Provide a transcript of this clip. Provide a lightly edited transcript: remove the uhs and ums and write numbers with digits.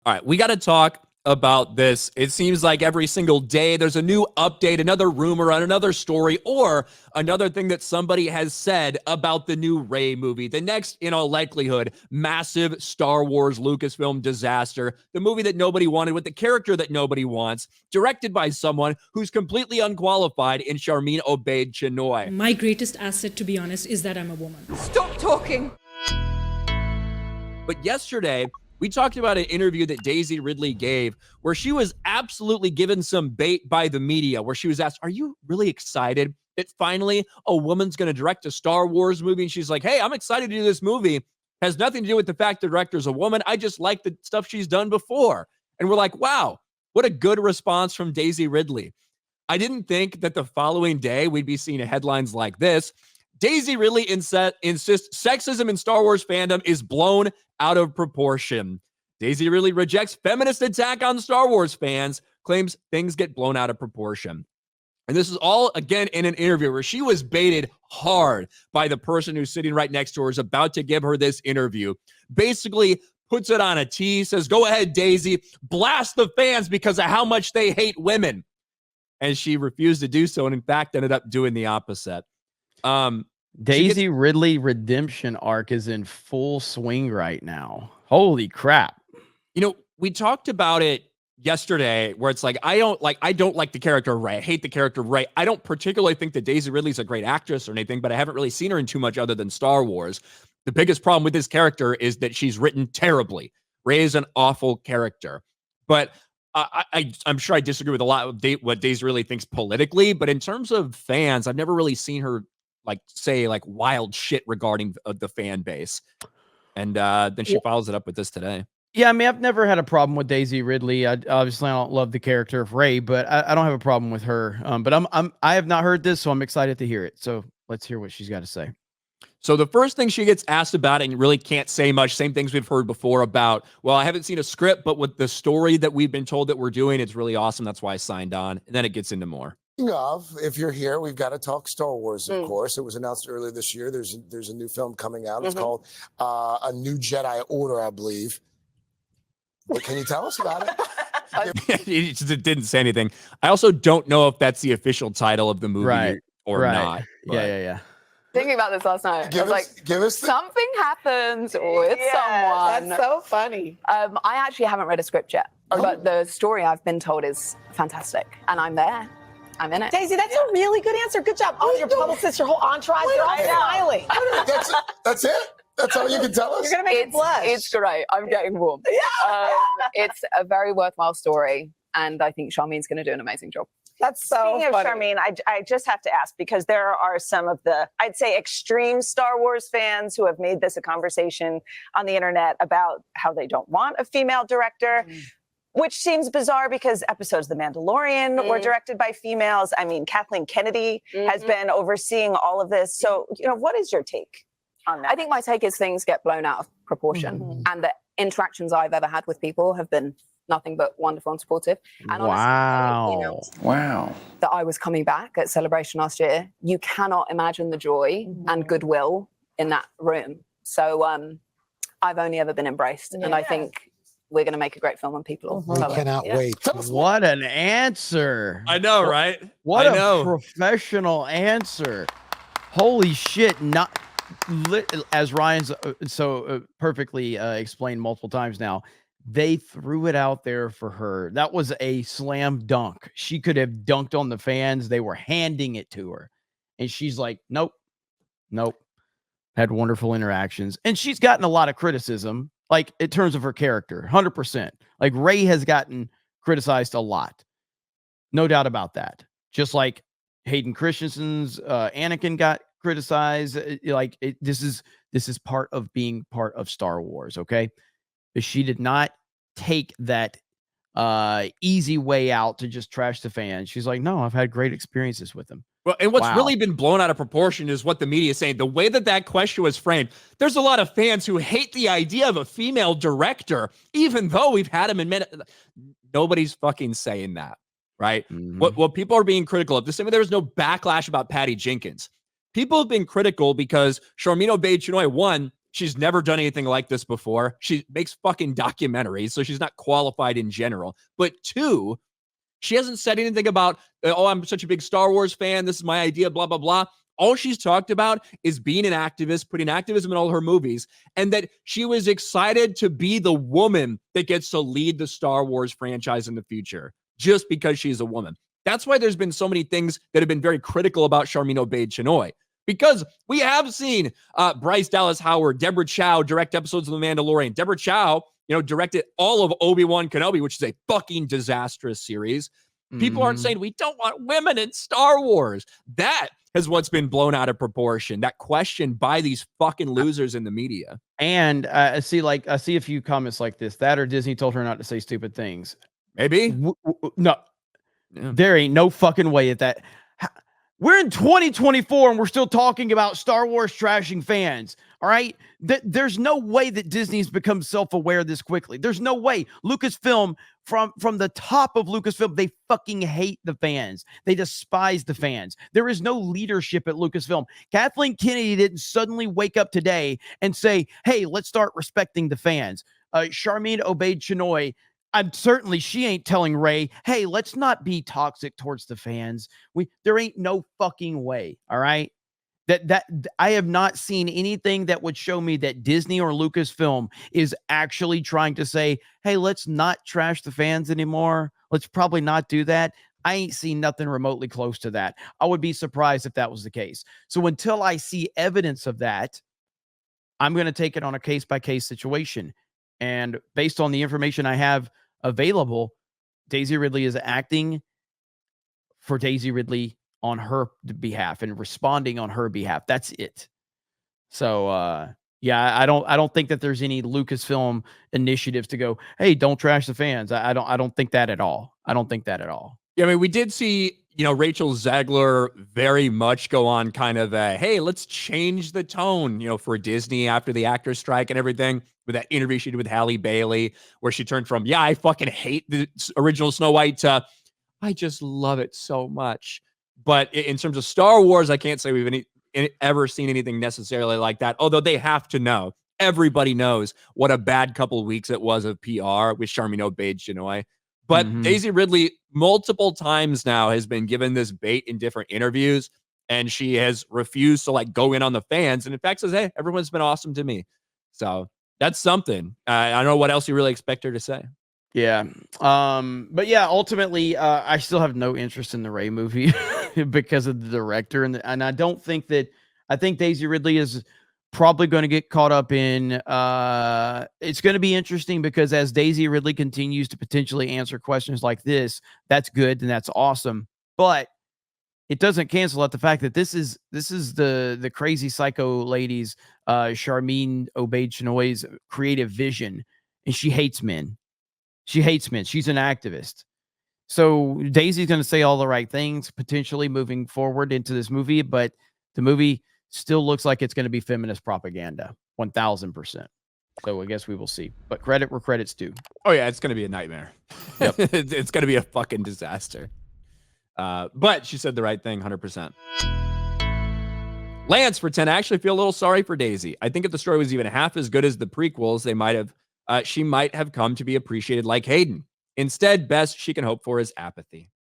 All right, we got to talk about this. It seems like every single day there's a new update, another rumor on another story, or another thing that somebody has said about the new Rey movie. The next, in all likelihood, massive Star Wars Lucasfilm disaster. The movie that nobody wanted with the character that nobody wants, directed by someone who's completely unqualified in Sharmeen Obaid-Chinoy. My greatest asset, to be honest, is that I'm a woman. Stop talking. But yesterday, we talked about an interview that Daisy Ridley gave where she was absolutely given some bait by the media, where she was asked, are you really excited that finally a woman's going to direct a Star Wars movie? And she's like, hey, I'm excited to do this movie. It has nothing to do with the fact the director's a woman. I just like the stuff she's done before. And we're like, wow, what a good response from Daisy Ridley. I didn't think that the following day we'd be seeing headlines like this. Daisy Ridley insists sexism in Star Wars fandom is blown out of proportion. Daisy Ridley rejects feminist attack on Star Wars fans, claims things get blown out of proportion. And this is all, again, in an interview where she was baited hard by the person who's sitting right next to her, is about to give her this interview. Basically puts it on a tee, says, go ahead, Daisy, blast the fans because of how much they hate women. And she refused to do so, and in fact ended up doing the opposite. Daisy Ridley redemption arc is in full swing right now. Holy crap. You know, we talked about it yesterday where it's like, I don't like the character Rey. I hate the character Rey. I don't particularly think that Daisy Ridley's a great actress or anything, but I haven't really seen her in too much other than Star Wars. The biggest problem with this character is that she's written terribly. Rey is an awful character. But I'm sure I disagree with a lot of what Daisy Ridley thinks politically, but in terms of fans, I've never really seen her say wild shit regarding the fan base. And then she follows it up with this today. Yeah, I mean, I've never had a problem with Daisy Ridley. Obviously, I don't love the character of Rey, but I don't have a problem with her. But I have not heard this, so I'm excited to hear it. So let's hear what she's got to say. So the first thing she gets asked about, and really can't say much, same things we've heard before about, well, I haven't seen a script, but with the story that we've been told that we're doing, it's really awesome. That's why I signed on. And then it gets into more. If you're here, we've got to talk Star Wars, of course. It was announced earlier this year. There's a new film coming out. It's called A New Jedi Order, I believe. What can you tell us about it? He just didn't say anything. I also don't know if that's the official title of the movie or not. But. Yeah. Thinking about this last night, I was something happens with someone. That's so funny. I actually haven't read a script yet, but the story I've been told is fantastic, and I'm there. I'm in it. Daisy, that's a really good answer. Good job. Oh, your publicist, your whole entourage, they're all smiling. That's it? That's all you can tell us? You're going to make it blush. It's great. I'm getting warm. It's a very worthwhile story, and I think Sharmeen's going to do an amazing job. That's so Speaking funny. of Sharmeen, I just have to ask, because there are some of the, I'd say, extreme Star Wars fans who have made this a conversation on the internet about how they don't want a female director. Which seems bizarre because episodes of The Mandalorian were directed by females. I mean, Kathleen Kennedy has been overseeing all of this. So, what is your take on that? I think my take is things get blown out of proportion. And the interactions I've ever had with people have been nothing but wonderful and supportive. And honestly, that I was coming back at Celebration last year, you cannot imagine the joy and goodwill in that room. So I've only ever been embraced. And I think we're going to make a great film and people will love it. Cannot wait. What an answer. I know, right? What a professional answer. Holy shit. As Ryan's so perfectly explained multiple times now, they threw it out there for her. That was a slam dunk. She could have dunked on the fans. They were handing it to her. And she's like, nope. Had wonderful interactions. And she's gotten a lot of criticism, like in terms of her character, 100%. Like Rey has gotten criticized a lot. No doubt about that. Just like Hayden Christensen's Anakin got criticized. This is part of being part of Star Wars, okay? But she did not take that easy way out to just trash the fans. She's like, no, I've had great experiences with them. Well, and what's really been blown out of proportion is what the media is saying. The way that question was framed, there's a lot of fans who hate the idea of a female director, even though we've had them in many. Nobody's fucking saying that, right? What people are being critical of, the same way there was no backlash about Patty Jenkins. People have been critical because Sharmeen Obaid-Chinoy, one, she's never done anything like this before. She makes fucking documentaries, so she's not qualified in general. But 2, she hasn't said anything about, oh, I'm such a big Star Wars fan. This is my idea, blah, blah, blah. All she's talked about is being an activist, putting activism in all her movies, and that she was excited to be the woman that gets to lead the Star Wars franchise in the future, just because she's a woman. That's why there's been so many things that have been very critical about Charmin Obaid-Chinoy, because we have seen Bryce Dallas Howard, Deborah Chow direct episodes of The Mandalorian. Deborah Chow, directed all of Obi-Wan Kenobi, which is a fucking disastrous series. People aren't saying we don't want women in Star Wars. That is what's been blown out of proportion. That question by these fucking losers in the media. And I see a few comments like this. That or Disney told her not to say stupid things. Maybe. No, there ain't no fucking way at that. We're in 2024 and we're still talking about Star Wars trashing fans. All right. There's no way that Disney's become self-aware this quickly. There's no way. Lucasfilm, from the top of Lucasfilm, they fucking hate the fans. They despise the fans. There is no leadership at Lucasfilm. Kathleen Kennedy didn't suddenly wake up today and say, hey, let's start respecting the fans. Charmin Obaid-Chinoy, she ain't telling Ray, hey, let's not be toxic towards the fans. There ain't no fucking way. All right. That I have not seen anything that would show me that Disney or Lucasfilm is actually trying to say, hey, let's not trash the fans anymore. Let's probably not do that. I ain't seen nothing remotely close to that. I would be surprised if that was the case. So until I see evidence of that, I'm going to take it on a case-by-case situation. And based on the information I have available, Daisy Ridley is acting for Daisy Ridley on her behalf and responding on her behalf. That's it. So yeah, I don't think that there's any Lucasfilm initiatives to go, hey, don't trash the fans. I don't think that at all. I don't think that at all. Yeah, I mean, we did see, Rachel Zegler very much go on kind of a, hey, let's change the tone, for Disney after the actors strike and everything, with that interview she did with Halle Bailey, where she turned from, yeah, I fucking hate the original Snow White to, I just love it so much. But in terms of Star Wars, I can't say we've ever seen anything necessarily like that, although they have to know. Everybody knows what a bad couple of weeks it was of PR with Charmin Obaid-Chinoy. But Daisy Ridley, multiple times now, has been given this bait in different interviews, and she has refused to go in on the fans, and in fact says, hey, everyone's been awesome to me. So that's something. I don't know what else you really expect her to say. Yeah. But yeah, ultimately, I still have no interest in the Rey movie because of the director. And I don't think I think Daisy Ridley is probably going to get caught up in, it's going to be interesting because as Daisy Ridley continues to potentially answer questions like this, that's good and that's awesome. But it doesn't cancel out the fact that this is the crazy psycho lady's, Charmin Obaid-Chinoy's creative vision, and she hates men. She hates men. She's an activist. So Daisy's going to say all the right things, potentially moving forward into this movie, but the movie still looks like it's going to be feminist propaganda, 1000%. So I guess we will see. But credit where credit's due. Oh, yeah, it's going to be a nightmare. Yep. It's going to be a fucking disaster. But she said the right thing, 100%. Lance for 10, I actually feel a little sorry for Daisy. I think if the story was even half as good as the prequels, she might have come to be appreciated like Hayden. Instead, best she can hope for is apathy.